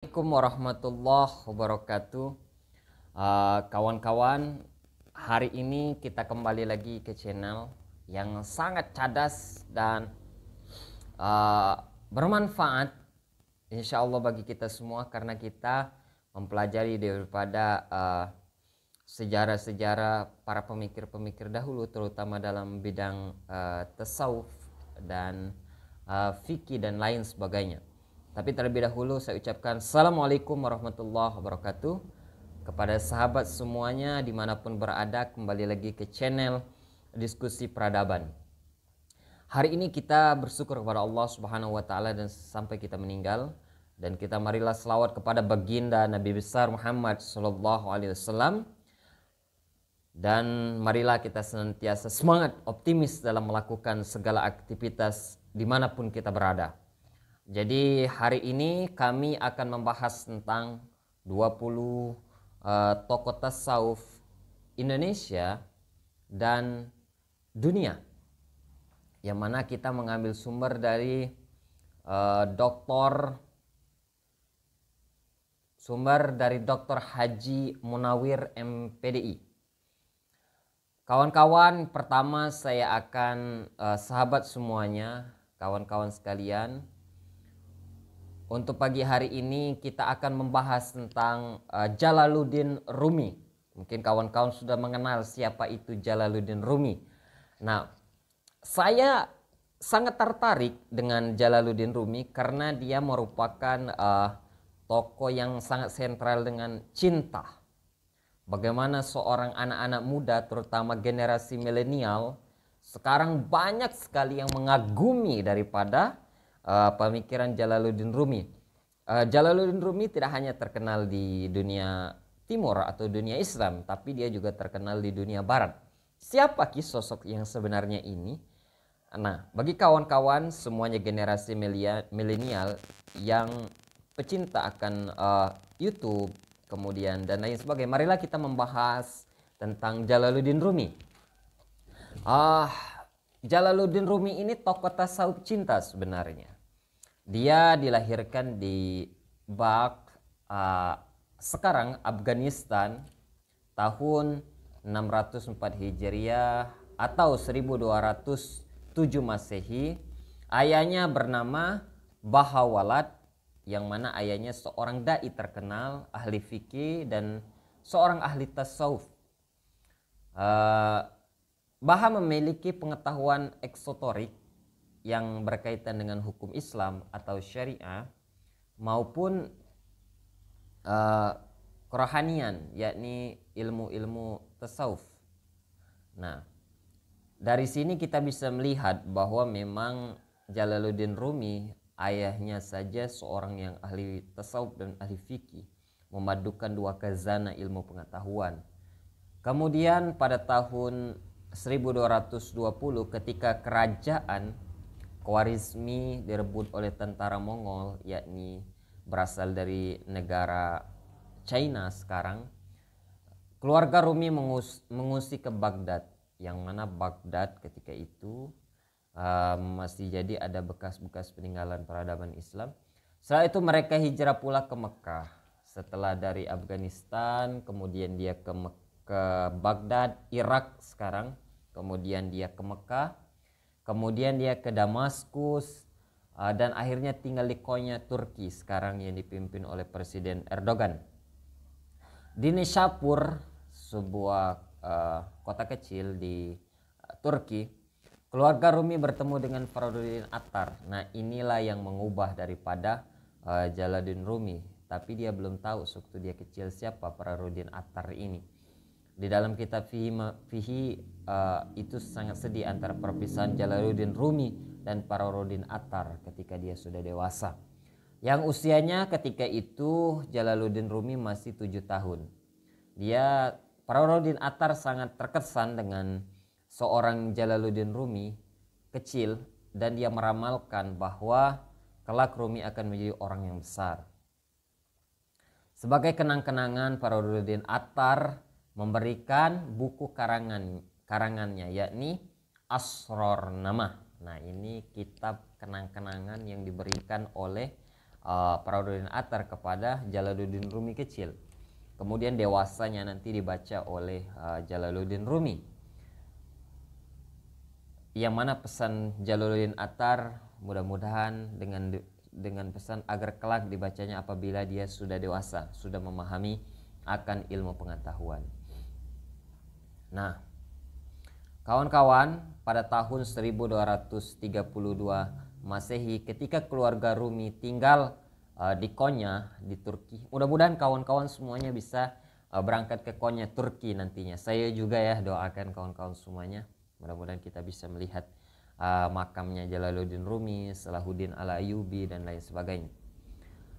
Assalamualaikum warahmatullahi wabarakatuh. Kawan-kawan, hari ini kita kembali lagi ke channel yang sangat cadas dan bermanfaat insya Allah bagi kita semua, karena kita mempelajari daripada sejarah-sejarah para pemikir-pemikir dahulu, terutama dalam bidang tasawuf dan fikih dan lain sebagainya. Tapi terlebih dahulu saya ucapkan Assalamualaikum warahmatullahi wabarakatuh kepada sahabat semuanya dimanapun berada. Kembali lagi ke channel Diskusi Peradaban. Hari ini kita bersyukur kepada Allah Subhanahu wa taala dan sampai kita meninggal, dan kita marilah selawat kepada baginda Nabi besar Muhammad sallallahu alaihi wasallam, dan marilah kita senantiasa semangat, optimis dalam melakukan segala aktivitas dimanapun kita berada. Jadi hari ini kami akan membahas tentang 20 tokoh tasawuf Indonesia dan dunia, yang mana kita mengambil sumber dari Dr. Haji Munawir MPDI. Kawan-kawan, pertama saya akan sahabat semuanya, kawan-kawan sekalian, untuk pagi hari ini kita akan membahas tentang Jalaluddin Rumi. Mungkin kawan-kawan sudah mengenal siapa itu Jalaluddin Rumi. Nah, saya sangat tertarik dengan Jalaluddin Rumi karena dia merupakan tokoh yang sangat sentral dengan cinta. Bagaimana seorang anak-anak muda, terutama generasi milenial, sekarang banyak sekali yang mengagumi daripada pemikiran Jalaluddin Rumi. Jalaluddin Rumi tidak hanya terkenal di dunia timur atau dunia Islam, tapi dia juga terkenal di dunia barat. Siapa sosok yang sebenarnya ini? Nah, bagi kawan-kawan semuanya generasi milenial yang pecinta akan YouTube, kemudian dan lain sebagainya, marilah kita membahas tentang Jalaluddin Rumi. Jalaluddin Rumi ini tokoh tasawuf cinta sebenarnya. Dia dilahirkan di sekarang Afghanistan tahun 604 Hijriah atau 1207 Masehi. Ayahnya bernama Bahawalad, yang mana ayahnya seorang dai terkenal, ahli fikih dan seorang ahli tasawuf. Baha memiliki pengetahuan eksoterik yang berkaitan dengan hukum Islam atau syariah maupun kerohanian, yakni ilmu-ilmu tasawuf. Nah, dari sini kita bisa melihat bahwa memang Jalaluddin Rumi ayahnya saja seorang yang ahli tasawuf dan ahli fikih, memadukan dua khazanah ilmu pengetahuan. Kemudian pada tahun 1220 ketika kerajaan Khwarizmi direbut oleh tentara Mongol, yakni berasal dari negara China sekarang, keluarga Rumi mengungsi ke Baghdad, yang mana Baghdad ketika itu masih jadi ada bekas-bekas peninggalan peradaban Islam. Setelah itu mereka hijrah pula ke Mekah. Setelah dari Afghanistan, kemudian dia ke Baghdad, Irak sekarang, kemudian dia ke Mekah, kemudian dia ke Damaskus, dan akhirnya tinggal di Konya, Turki sekarang yang dipimpin oleh Presiden Erdogan. Di Nishapur, sebuah kota kecil di Turki, keluarga Rumi bertemu dengan Fakhruddin Attar. Nah, inilah yang mengubah daripada Jalaluddin Rumi, tapi dia belum tahu waktu dia kecil siapa Fakhruddin Attar ini. Di dalam kitab Fihi itu sangat sedih antara perpisahan Jalaluddin Rumi dan Fakhruddin Attar ketika dia sudah dewasa. Yang usianya ketika itu Jalaluddin Rumi masih 7 tahun. Fakhruddin Attar sangat terkesan dengan seorang Jalaluddin Rumi kecil, dan dia meramalkan bahwa kelak Rumi akan menjadi orang yang besar. Sebagai kenang-kenangan, Fakhruddin Attar memberikan buku karangannya, yakni Asror Namah. Nah, ini kitab kenang-kenangan yang diberikan oleh Farauddin Attar kepada Jalaluddin Rumi kecil. Kemudian dewasanya nanti dibaca oleh Jalaluddin Rumi. Yang mana pesan Jalaluddin Attar mudah-mudahan dengan pesan agar kelak dibacanya apabila dia sudah dewasa, sudah memahami akan ilmu pengetahuan. Nah, kawan-kawan, pada tahun 1232 Masehi ketika keluarga Rumi tinggal di Konya di Turki. Mudah-mudahan kawan-kawan semuanya bisa berangkat ke Konya Turki nantinya. Saya juga ya doakan kawan-kawan semuanya. Mudah-mudahan kita bisa melihat makamnya Jalaluddin Rumi, Salahuddin Al-Ayyubi dan lain sebagainya.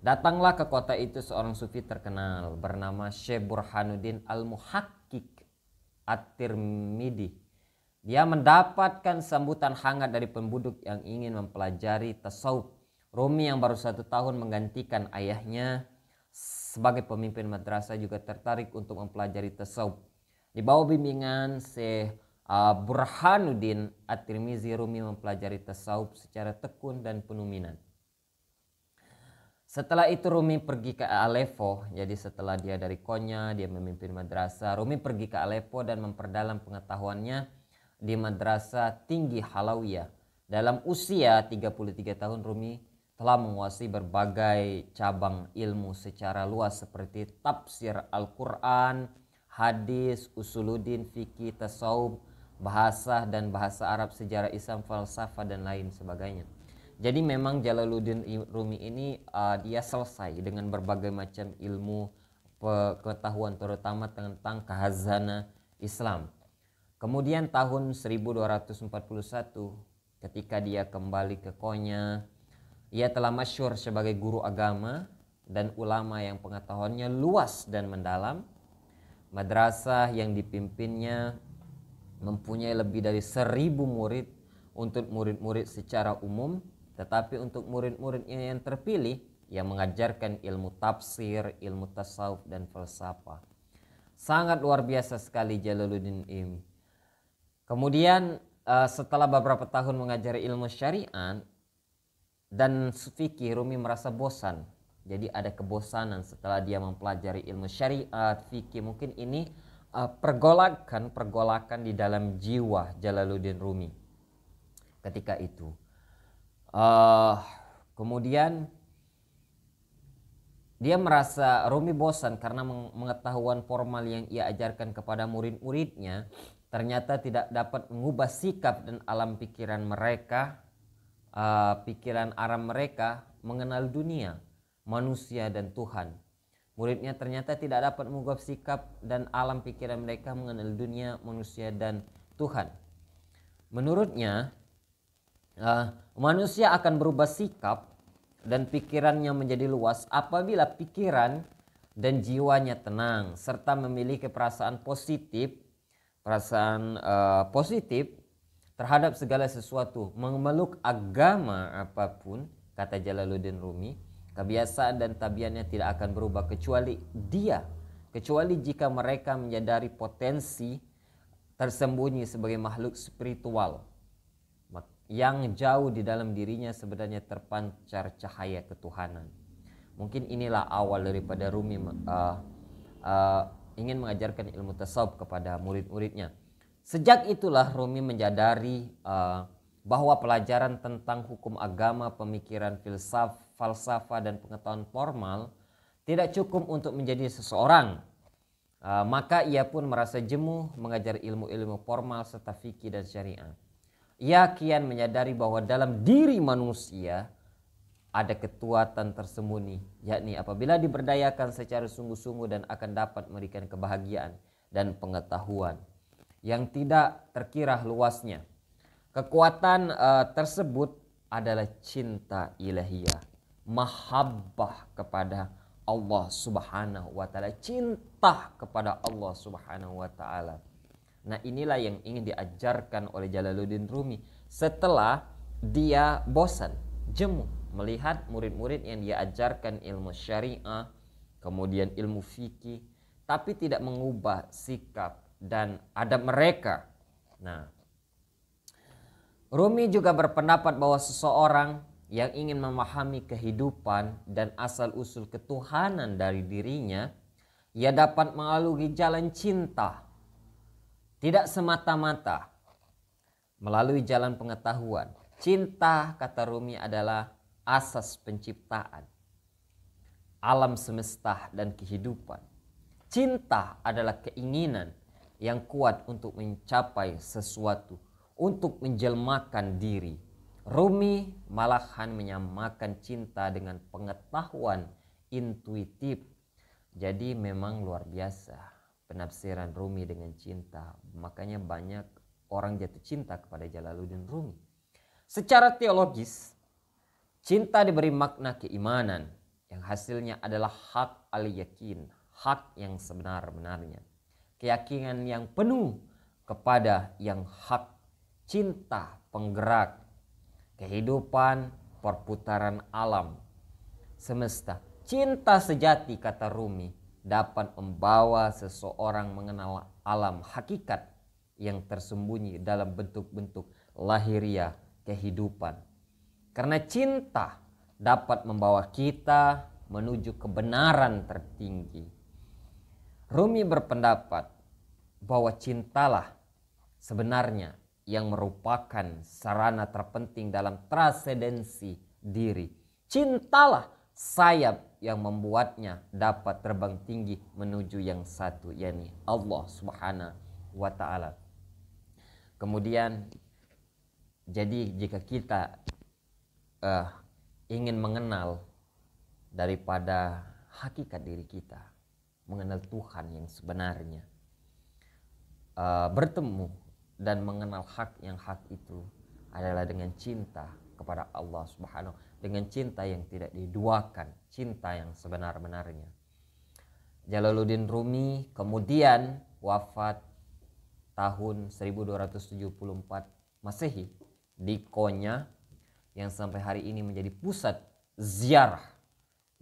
Datanglah ke kota itu seorang sufi terkenal bernama Syekh Burhanuddin Al-Muhaqqiq At-Tirmidhi. Dia mendapatkan sambutan hangat dari penduduk yang ingin mempelajari tasawuf. Rumi yang baru 1 tahun menggantikan ayahnya sebagai pemimpin madrasah juga tertarik untuk mempelajari tasawuf. Di bawah bimbingan Syekh Burhanuddin At-Tirmizi, Rumi mempelajari tasawuf secara tekun dan penuh minat. Setelah itu Rumi pergi ke Aleppo. Jadi setelah dia dari Konya, dia memimpin madrasah. Rumi pergi ke Aleppo dan memperdalam pengetahuannya di madrasah tinggi Halawiyah. Dalam usia 33 tahun Rumi telah menguasai berbagai cabang ilmu secara luas seperti tafsir Al-Quran, hadis, usuluddin, fikih, tasawuf, bahasa dan bahasa Arab, sejarah Islam, falsafah dan lain sebagainya. Jadi memang Jalaluddin Rumi ini dia selesai dengan berbagai macam ilmu pengetahuan terutama tentang khazanah Islam. Kemudian tahun 1241 ketika dia kembali ke Konya, ia telah masyhur sebagai guru agama dan ulama yang pengetahuannya luas dan mendalam. Madrasah yang dipimpinnya mempunyai lebih dari 1000 murid untuk murid-murid secara umum, tetapi untuk murid-muridnya yang terpilih yang mengajarkan ilmu tafsir, ilmu tasawuf dan falsafah. Sangat luar biasa sekali Jalaluddin ini. Kemudian setelah beberapa tahun mengajari ilmu syariat dan fikih, Rumi merasa bosan. Jadi ada kebosanan setelah dia mempelajari ilmu syariat, fikih. Mungkin ini pergolakan di dalam jiwa Jalaluddin Rumi ketika itu. Kemudian dia merasa Rumi bosan karena pengetahuan formal yang ia ajarkan kepada murid-muridnya ternyata tidak dapat mengubah sikap dan alam pikiran mereka, pikiran aram mereka mengenal dunia, manusia dan Tuhan. Muridnya ternyata tidak dapat mengubah sikap dan alam pikiran mereka mengenal dunia, manusia dan Tuhan. Menurutnya, manusia akan berubah sikap dan pikirannya menjadi luas apabila pikiran dan jiwanya tenang serta memiliki perasaan positif terhadap segala sesuatu. Memeluk agama apapun, kata Jalaluddin Rumi, kebiasaan dan tabiatnya tidak akan berubah kecuali jika mereka menyadari potensi tersembunyi sebagai makhluk spiritual yang jauh di dalam dirinya sebenarnya terpancar cahaya ketuhanan. Mungkin inilah awal daripada Rumi ingin mengajarkan ilmu tasawuf kepada murid-muridnya. Sejak itulah Rumi menyadari bahwa pelajaran tentang hukum agama, pemikiran falsafah dan pengetahuan formal tidak cukup untuk menjadi seseorang. Maka ia pun merasa jenuh mengajar ilmu-ilmu formal serta fikih dan syariat. Ia kian menyadari bahwa dalam diri manusia ada kekuatan tersembunyi, yakni apabila diberdayakan secara sungguh-sungguh dan akan dapat memberikan kebahagiaan dan pengetahuan yang tidak terkira luasnya. Kekuatan tersebut adalah cinta ilahiyah, mahabbah kepada Allah Subhanahu wa taala, cinta kepada Allah Subhanahu wa taala. Nah, inilah yang ingin diajarkan oleh Jalaluddin Rumi setelah dia bosan, jemu melihat murid-murid yang dia ajarkan ilmu syariah, kemudian ilmu fikih, tapi tidak mengubah sikap dan adab mereka. Nah, Rumi juga berpendapat bahwa seseorang yang ingin memahami kehidupan dan asal-usul ketuhanan dari dirinya, ia dapat melalui jalan cinta. Tidak semata-mata melalui jalan pengetahuan. Cinta, kata Rumi, adalah asas penciptaan alam semesta dan kehidupan. Cinta adalah keinginan yang kuat untuk mencapai sesuatu, untuk menjelmakan diri. Rumi malahan menyamakan cinta dengan pengetahuan intuitif. Jadi memang luar biasa penafsiran Rumi dengan cinta. Makanya banyak orang jatuh cinta kepada Jalaluddin Rumi. Secara teologis, cinta diberi makna keimanan yang hasilnya adalah hak al-yakin, hak yang sebenar-benarnya. Keyakinan yang penuh kepada yang hak, cinta penggerak kehidupan, perputaran alam semesta. Cinta sejati, kata Rumi, dapat membawa seseorang mengenal alam hakikat yang tersembunyi dalam bentuk-bentuk lahiriah kehidupan. Karena cinta dapat membawa kita menuju kebenaran tertinggi. Rumi berpendapat bahwa cintalah sebenarnya yang merupakan sarana terpenting dalam transendensi diri. Cintalah sayap yang membuatnya dapat terbang tinggi menuju yang satu, yakni Allah Subhanahu wa Ta'ala. Kemudian, jadi jika kita ingin mengenal daripada hakikat diri kita, mengenal Tuhan yang sebenarnya, bertemu dan mengenal hak yang hak itu adalah dengan cinta kepada Allah Subhanahu, dengan cinta yang tidak diduakan, cinta yang sebenar-benarnya. Jalaluddin Rumi kemudian wafat tahun 1274 Masehi di Konya, yang sampai hari ini menjadi pusat ziarah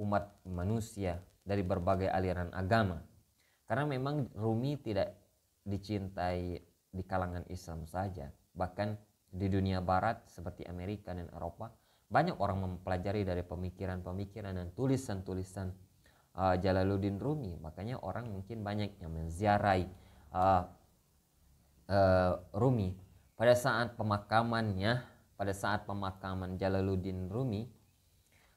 umat manusia dari berbagai aliran agama. Karena memang Rumi tidak dicintai di kalangan Islam saja, bahkan di dunia barat seperti Amerika dan Eropa banyak orang mempelajari dari pemikiran-pemikiran dan tulisan-tulisan Jalaluddin Rumi. Makanya orang mungkin banyak yang menziarahi Rumi. Pada saat pemakaman Jalaluddin Rumi,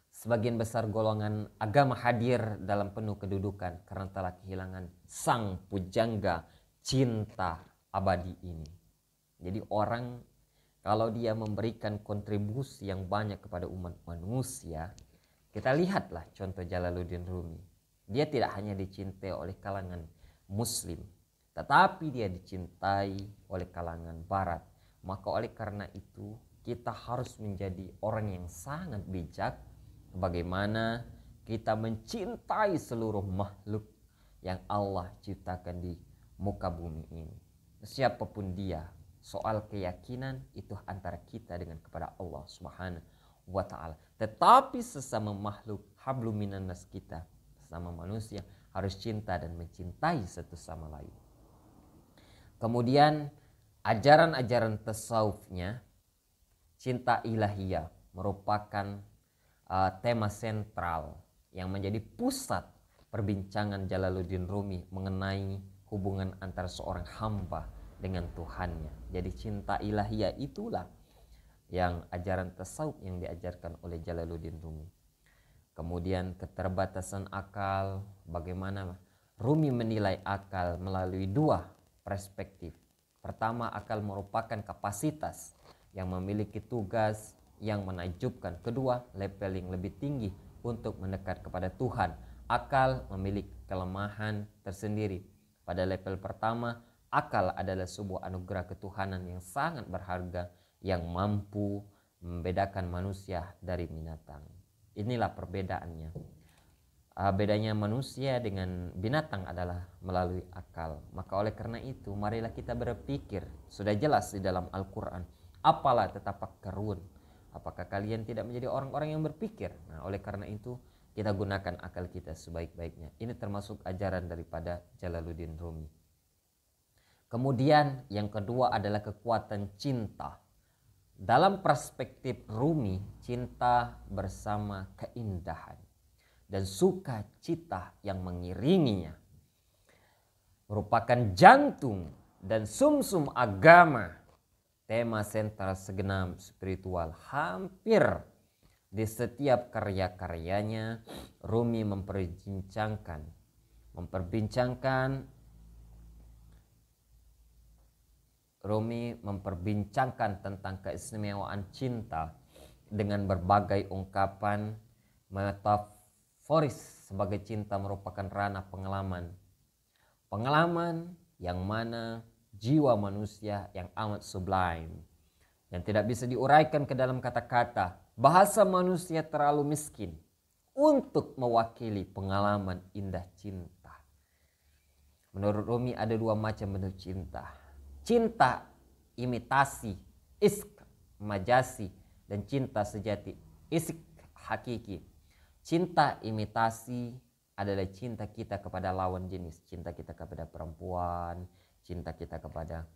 sebagian besar golongan agama hadir dalam penuh kedudukan karena telah kehilangan sang pujangga cinta abadi ini. Jadi orang kalau dia memberikan kontribusi yang banyak kepada umat manusia, kita lihatlah contoh Jalaluddin Rumi. Dia tidak hanya dicintai oleh kalangan muslim, tetapi dia dicintai oleh kalangan barat. Maka oleh karena itu kita harus menjadi orang yang sangat bijak bagaimana kita mencintai seluruh makhluk yang Allah ciptakan di muka bumi ini. Siapapun dia, soal keyakinan itu antara kita dengan kepada Allah Subhanahu wa Ta'ala. Tetapi sesama makhluk, hablum minan nas, kita sesama manusia harus cinta dan mencintai satu sama lain. Kemudian ajaran-ajaran tasawufnya, cinta ilahiyah merupakan tema sentral yang menjadi pusat perbincangan Jalaluddin Rumi mengenai hubungan antara seorang hamba dengan Tuhannya. Jadi cinta ilahiyah itulah yang ajaran tasawuf yang diajarkan oleh Jalaluddin Rumi. Kemudian keterbatasan akal, bagaimana Rumi menilai akal melalui dua perspektif. Pertama, akal merupakan kapasitas yang memiliki tugas yang menakjubkan. Kedua, level yang lebih tinggi untuk mendekat kepada Tuhan. Akal memiliki kelemahan tersendiri. Pada level pertama, akal adalah sebuah anugerah ketuhanan yang sangat berharga yang mampu membedakan manusia dari binatang. Inilah perbedaannya. Bedanya manusia dengan binatang adalah melalui akal. Maka oleh karena itu, marilah kita berpikir. Sudah jelas di dalam Al-Quran. Apalah tetafakkarun. Apakah kalian tidak menjadi orang-orang yang berpikir? Nah, oleh karena itu, kita gunakan akal kita sebaik-baiknya. Ini termasuk ajaran daripada Jalaluddin Rumi. Kemudian yang kedua adalah kekuatan cinta Dalam perspektif Rumi, cinta bersama keindahan dan sukacita yang mengiringinya merupakan jantung dan sumsum agama. Tema sentral segenap spiritual hampir di setiap karya-karyanya. Rumi memperbincangkan tentang keistimewaan cinta dengan berbagai ungkapan metaforis sebagai cinta merupakan ranah pengalaman yang mana jiwa manusia yang amat sublime yang tidak bisa diuraikan ke dalam kata-kata. Bahasa manusia terlalu miskin untuk mewakili pengalaman indah cinta. Menurut Rumi ada dua macam bentuk cinta. Cinta imitasi, isk majasi, dan cinta sejati, isk hakiki. Cinta imitasi adalah cinta kita kepada lawan jenis, cinta kita kepada perempuan, cinta kita kepada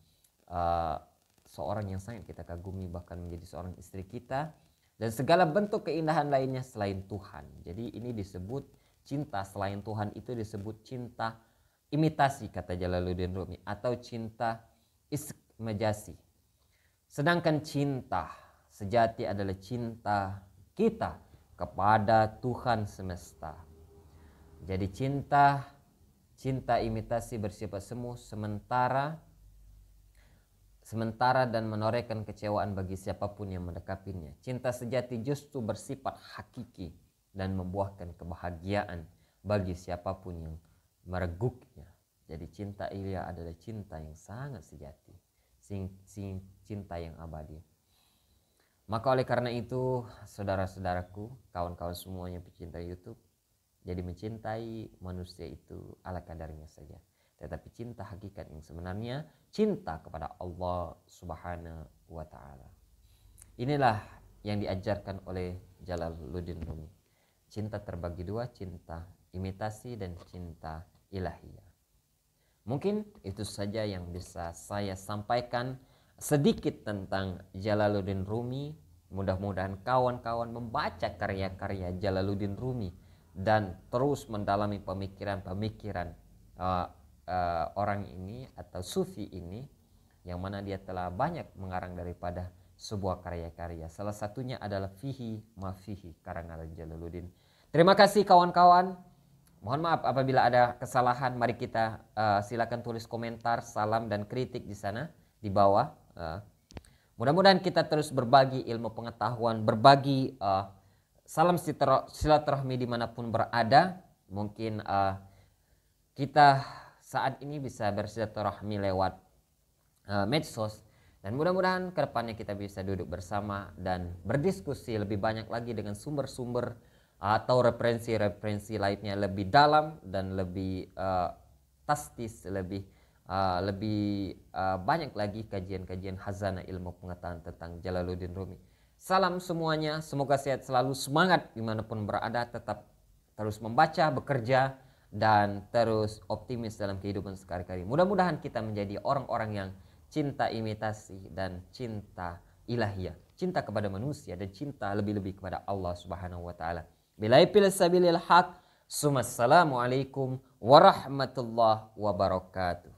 seorang yang sangat kita kagumi, bahkan menjadi seorang istri kita, dan segala bentuk keindahan lainnya selain Tuhan. Jadi ini disebut cinta selain Tuhan, itu disebut cinta imitasi, kata Jalaluddin Rumi, atau cinta isk majasi. Sedangkan cinta sejati adalah cinta kita kepada Tuhan semesta. Jadi cinta imitasi bersifat semu sementara dan menorehkan kecewaan bagi siapapun yang mendekapinya. Cinta sejati justru bersifat hakiki dan membuahkan kebahagiaan bagi siapapun yang mereguknya. Jadi cinta ilia adalah cinta yang sangat sejati, cinta yang abadi. Maka oleh karena itu, saudara-saudaraku, kawan-kawan semuanya pecinta YouTube, jadi mencintai manusia itu ala kadarnya saja. Tetapi cinta hakikat yang sebenarnya, cinta kepada Allah Subhanahu wa Ta'ala. Inilah yang diajarkan oleh Jalaluddin Rumi. Cinta terbagi dua, cinta imitasi dan cinta ilahiyah. Mungkin itu saja yang bisa saya sampaikan sedikit tentang Jalaluddin Rumi. Mudah-mudahan kawan-kawan membaca karya-karya Jalaluddin Rumi dan terus mendalami pemikiran orang ini atau sufi ini, yang mana dia telah banyak mengarang daripada sebuah karya-karya. Salah satunya adalah Fihi Ma Fihi karangan Jalaluddin. Terima kasih kawan-kawan. Mohon maaf apabila ada kesalahan. Mari kita silakan tulis komentar, salam dan kritik di sana di bawah. Mudah-mudahan kita terus berbagi ilmu pengetahuan, berbagi salam silaturahmi dimanapun berada. Mungkin kita saat ini bisa bersilaturahmi lewat medsos, dan mudah-mudahan kedepannya kita bisa duduk bersama dan berdiskusi lebih banyak lagi dengan sumber-sumber atau referensi-referensi lainnya lebih dalam dan lebih tastis, lebih banyak lagi kajian-kajian khazanah ilmu pengetahuan tentang Jalaluddin Rumi. Salam semuanya, semoga sehat selalu, semangat dimanapun berada, tetap terus membaca, bekerja, dan terus optimis dalam kehidupan sehari-hari. Mudah-mudahan kita menjadi orang-orang yang cinta imitasi dan cinta ilahiyah, cinta kepada manusia dan cinta lebih-lebih kepada Allah Subhanahu wa Ta'ala. Bilaifil sabilil haq. Assalamualaikum warahmatullahi wabarakatuh.